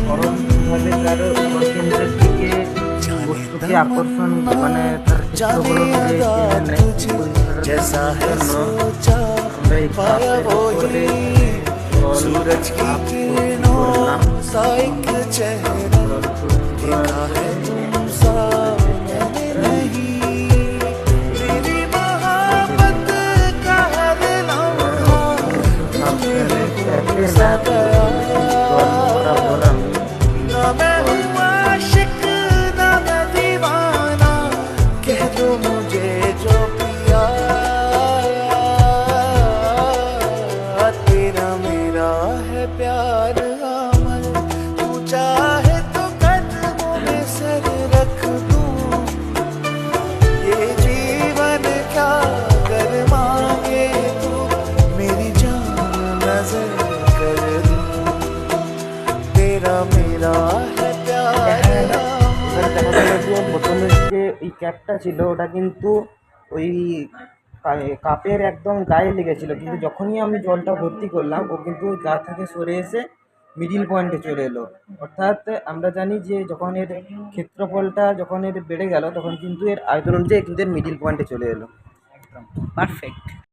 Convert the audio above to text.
সরলভাবে তার কেন্দ্রের দিকে বস্তুকে আকর্ষণ মানে তার চিত্রগুলো जैसा है জন্য सोचा আমরা এই पाया কাপের वो উপরে ही सूरज की কাপ ভর্তি किरणों করলাম। सा एक चेहरा देखा है तुमसा मैंने नहीं तेरी मोहब्बत का हर लम्हा मेरे होठ सा गया ना मैं हूँ आशिक ना मैं दीवाना कह दो मुझे जो पिया तेरा मेरा है प्यार अमर तू चाहे तो कदमों में सर रख दूं ये जीवन क्या कर मांगे तू मेरी जान नजर कर दूं तेरा मेरा है प्यार এবার দেখা গেল যে বোতলের যে ওই ক্যাপটা ছিল ওটা কিন্তু ওই কাপের একদম গায়ে লেগেছিল, কিন্তু যখনই আমি জলটা ভর্তি করলাম ও কিন্তু গা থেকে সরে এসে মিডিল পয়েন্টে চলে এলো। অর্থাৎ আমরা জানি যে যখন এর ক্ষেত্রফলটা যখন এর বেড়ে গেল তখন কিন্তু এর আয়তন অনুযায়ী কিন্তু এর মিডিল পয়েন্টে চলে এলো। পারফেক্ট।